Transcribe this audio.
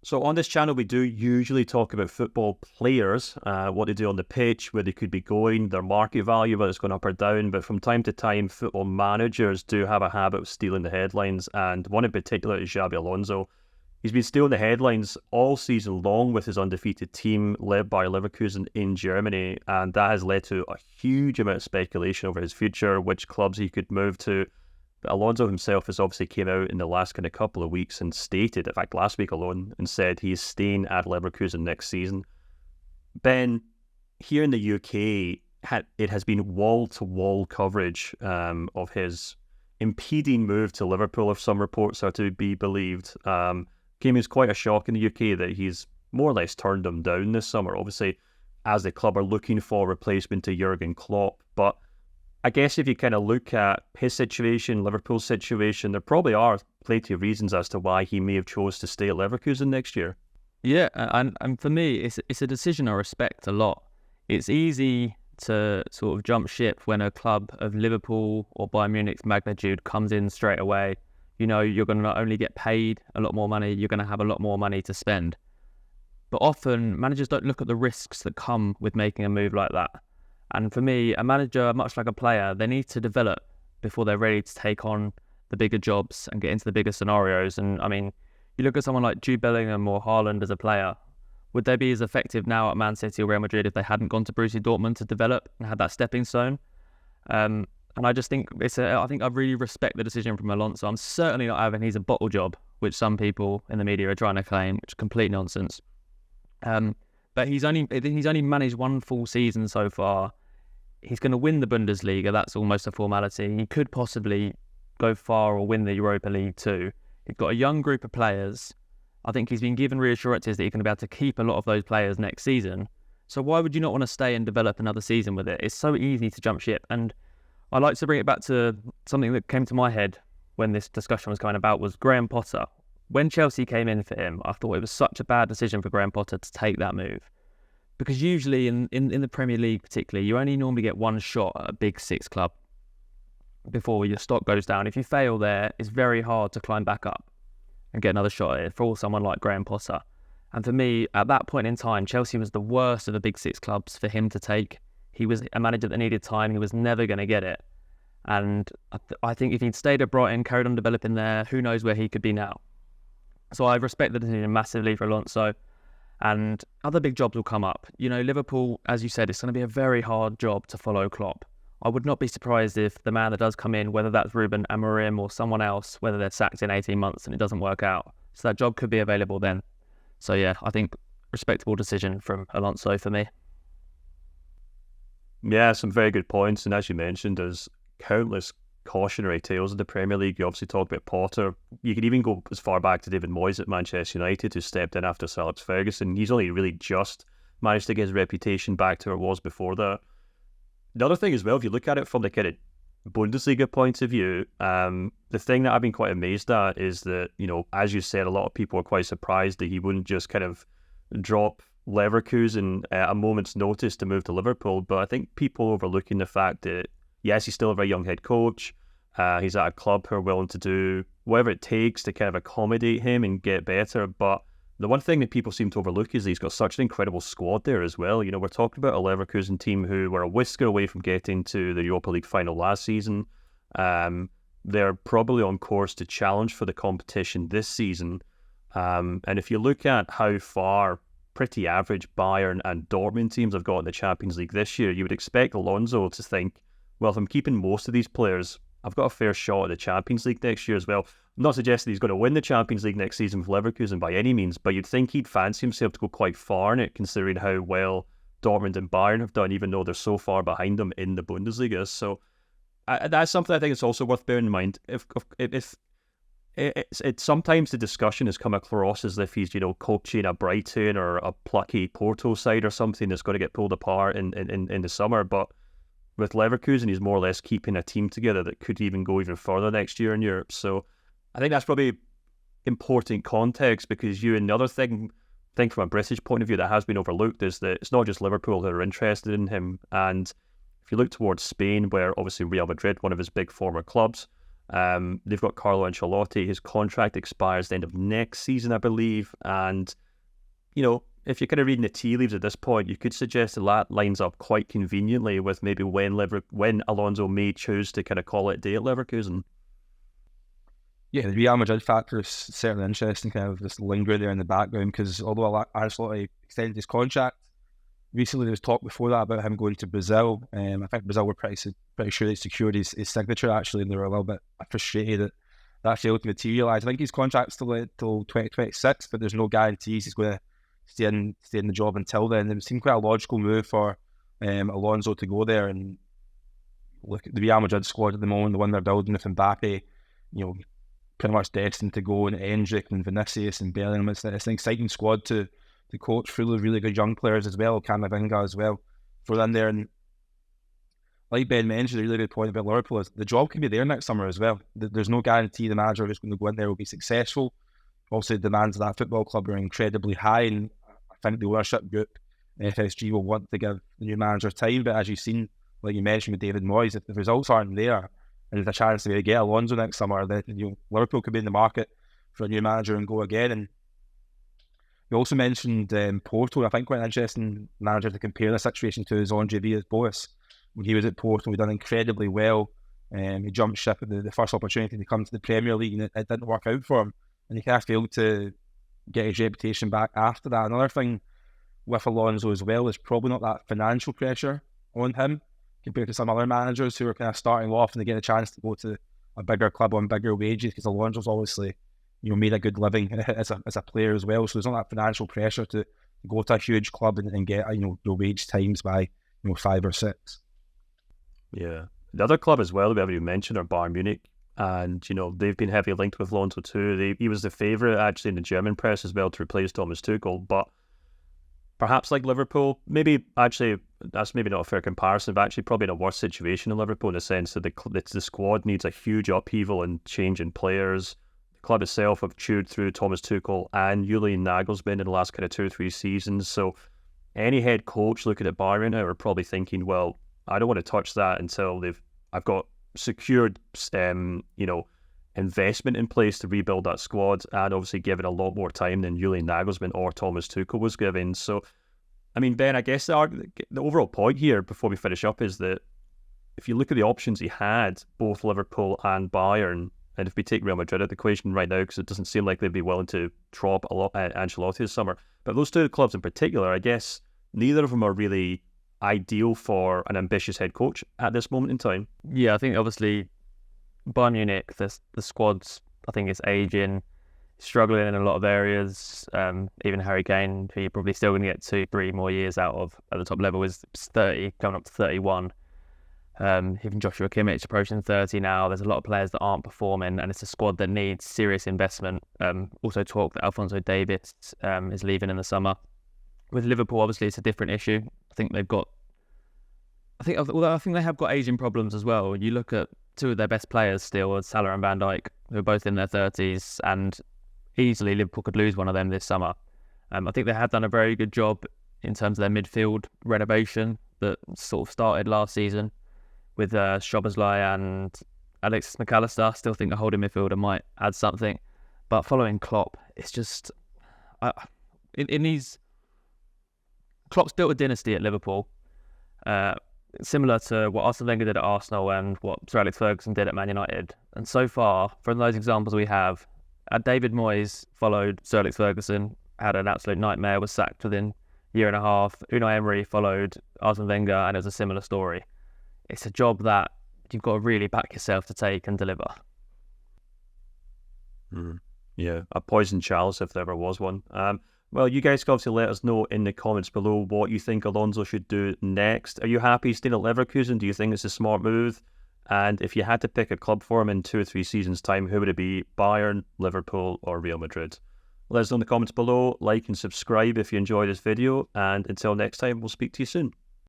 So on this channel, we do usually talk about football players, what they do on the pitch, where they could be going, their market value, whether it's going up or down. But from time to time, football managers do have a habit of stealing the headlines. And one in particular is Xabi Alonso. He's been stealing the headlines all season long with his undefeated team led by Leverkusen in Germany. And that has led to a huge amount of speculation over his future, which clubs he could move to. Alonso himself has obviously came out in the last kind of couple of weeks and stated, in fact last week alone, and said he is staying at Leverkusen next season. Ben, here in the UK, it has been wall-to-wall coverage of his impeding move to Liverpool, if some reports are to be believed. Came as quite a shock in the UK that he's more or less turned them down this summer, obviously, as the club are looking for a replacement to Jurgen Klopp. But I guess if you kind of look at his situation, Liverpool's situation, there probably are plenty of reasons as to why he may have chose to stay at Leverkusen next year. Yeah, and for me, it's a decision I respect a lot. It's easy to sort of jump ship when a club of Liverpool or Bayern Munich's magnitude comes in straight away. You know, you're going to not only get paid a lot more money, you're going to have a lot more money to spend. But often, managers don't look at the risks that come with making a move like that. And for me, a manager, much like a player, they need to develop before they're ready to take on the bigger jobs and get into the bigger scenarios. And I mean, you look at someone like Jude Bellingham or Haaland as a player, would they be as effective now at Man City or Real Madrid if they hadn't gone to Borussia Dortmund to develop and had that stepping stone? And I just think I think I really respect the decision from Alonso. I'm certainly not having he's a bottle job, which some people in the media are trying to claim, which is complete nonsense. But he's only managed one full season so far. He's going to win the Bundesliga. That's almost a formality. He could possibly go far or win the Europa League too. He's got a young group of players. I think he's been given reassurances that he's going to be able to keep a lot of those players next season. So why would you not want to stay and develop another season with it? It's so easy to jump ship. And I like to bring it back to something that came to my head when this discussion was going about was Graham Potter. When Chelsea came in for him, I thought it was such a bad decision for Graham Potter to take that move. Because usually in the Premier League particularly, you only normally get one shot at a big six club before your stock goes down. If you fail there, it's very hard to climb back up and get another shot at it for someone like Graham Potter. And for me, at that point in time, Chelsea was the worst of the big six clubs for him to take. He was a manager that needed time. He was never going to get it. And I think if he'd stayed at Brighton, carried on developing there, who knows where he could be now. So I respect the decision massively for Alonso. And other big jobs will come up. You know, Liverpool, as you said, it's going to be a very hard job to follow Klopp. I would not be surprised if the man that does come in, whether that's Ruben Amorim or someone else, whether they're sacked in 18 months and it doesn't work out. So that job could be available then. So yeah, I think respectable decision from Alonso for me. Yeah, some very good points. And as you mentioned, there's countless cautionary tales in the Premier League. You obviously talked about Potter. You could even go as far back to David Moyes at Manchester United, who stepped in after Sir Alex Ferguson. He's only really just managed to get his reputation back to where it was before that. The other thing as well, if you look at it from the kind of Bundesliga point of view, the thing that I've been quite amazed at is that, you know, as you said, a lot of people are quite surprised that he wouldn't just kind of drop Leverkusen at a moment's notice to move to Liverpool. But I think people overlooking the fact that yes, he's still a very young head coach. He's at a club who are willing to do whatever it takes to kind of accommodate him and get better. But the one thing that people seem to overlook is that he's got such an incredible squad there as well. You know, we're talking about a Leverkusen team who were a whisker away from getting to the Europa League final last season. They're probably on course to challenge for the competition this season. And if you look at how far pretty average Bayern and Dortmund teams have got in the Champions League this year, you would expect Alonso to think, well, if I'm keeping most of these players, I've got a fair shot at the Champions League next year as well. I'm not suggesting he's going to win the Champions League next season with Leverkusen by any means, but you'd think he'd fancy himself to go quite far in it, considering how well Dortmund and Bayern have done, even though they're so far behind them in the Bundesliga. So that's something I think it's also worth bearing in mind. If sometimes the discussion has come across as if he's, you know, coaching a Brighton or a plucky Porto side or something that's going to get pulled apart in the summer, but with Leverkusen, he's more or less keeping a team together that could even go even further next year in Europe. So I think that's probably important context, because the other thing from a British point of view that has been overlooked is that it's not just Liverpool that are interested in him. And if you look towards Spain, where obviously Real Madrid, one of his big former clubs, They've got Carlo Ancelotti. His contract expires the end of next season, I believe. And, if you're kind of reading the tea leaves at this point, you could suggest that lines up quite conveniently with maybe when Alonso may choose to kind of call it a day at Leverkusen. Yeah, the Real Madrid factor is certainly interesting, kind of just lingering there in the background, because although Ancelotti extended his contract, recently there was talk before that about him going to Brazil. I think Brazil were pretty sure they secured his signature, actually, and they were a little bit frustrated that failed to materialise. I think his contract's still till 2026, but there's no guarantees he's going to stay in the job until then. It seemed quite a logical move for Alonso to go there, and look at the Real Madrid squad at the moment, the one they're building with Mbappe, pretty much destined to go, and Endrick and Vinicius and Bellingham. It's an exciting squad to coach, full of really good young players as well, Camavinga as well, for in there. And like Ben mentioned, a really good point about Liverpool is the job can be there next summer as well. There's no guarantee the manager who's going to go in there will be successful. Obviously, the demands of that football club are incredibly high, and I think the ownership group, FSG, will want to give the new manager time. But as you've seen, like you mentioned with David Moyes, if the results aren't there, and there's a chance to get Alonso next summer, then Liverpool could be in the market for a new manager and go again. And you also mentioned Porto. I think quite an interesting manager to compare the situation to is Andre Villas-Boas. When he was at Porto, he done incredibly well. He jumped ship at the first opportunity to come to the Premier League, and it didn't work out for him. And he kind of failed to get his reputation back after that. Another thing with Alonso as well is probably not that financial pressure on him compared to some other managers who are kind of starting off and they get a chance to go to a bigger club on bigger wages, because Alonso's obviously made a good living as a player as well. So there's not that financial pressure to go to a huge club and get your wage times by 5 or 6. Yeah, the other club as well that we haven't even mentioned are Bayern Munich, and they've been heavily linked with Alonso too. He was the favourite actually in the German press as well to replace Thomas Tuchel, but perhaps like Liverpool, maybe actually that's maybe not a fair comparison, but actually probably in a worse situation in Liverpool, in the sense that the squad needs a huge upheaval and change in players. The club itself have chewed through Thomas Tuchel and Julian Nagelsmann in the last kind of 2 or 3 seasons. So any head coach looking at Bayern now are probably thinking, well, I don't want to touch that until I've got secured investment in place to rebuild that squad, and obviously given a lot more time than Julian Nagelsmann or Thomas Tuchel was given. So, I mean, Ben, I guess the overall point here before we finish up is that if you look at the options he had, both Liverpool and Bayern, and if we take Real Madrid out of the equation right now, because it doesn't seem like they'd be willing to drop a lot Ancelotti this summer, but those 2 clubs in particular, I guess neither of them are really ideal for an ambitious head coach at this moment in time. Yeah, I think obviously Bayern Munich, the squad's, I think it's aging, struggling in a lot of areas. Even Harry Kane, who you're probably still going to get 2-3 more years out of at the top level, is 30, coming up to 31. Even Joshua Kimmich approaching 30 now. There's a lot of players that aren't performing, and it's a squad that needs serious investment. Also talk that Alphonso Davies is leaving in the summer. With Liverpool, obviously, it's a different issue. I think they have got aging problems as well. You look at 2 of their best players still, Salah and Van Dijk, who are both in their 30s, and easily Liverpool could lose one of them this summer. I think they have done a very good job in terms of their midfield renovation that sort of started last season with Szoboszlai and Alexis McAllister. I still think the holding midfielder might add something, but following Klopp, it's just Klopp's built a dynasty at Liverpool, similar to what Arsene Wenger did at Arsenal and what Sir Alex Ferguson did at Man United. And so far, from those examples we have, David Moyes followed Sir Alex Ferguson, had an absolute nightmare, was sacked within a year and a half. Unai Emery followed Arsene Wenger, and it was a similar story. It's a job that you've got to really back yourself to take and deliver. Yeah, a poison chalice if there ever was one. Well, you guys can obviously let us know in the comments below what you think Alonso should do next. Are you happy staying at Leverkusen? Do you think it's a smart move? And if you had to pick a club for him in 2 or 3 seasons' time, who would it be? Bayern, Liverpool, or Real Madrid? Let us know in the comments below. Like and subscribe if you enjoyed this video. And until next time, we'll speak to you soon.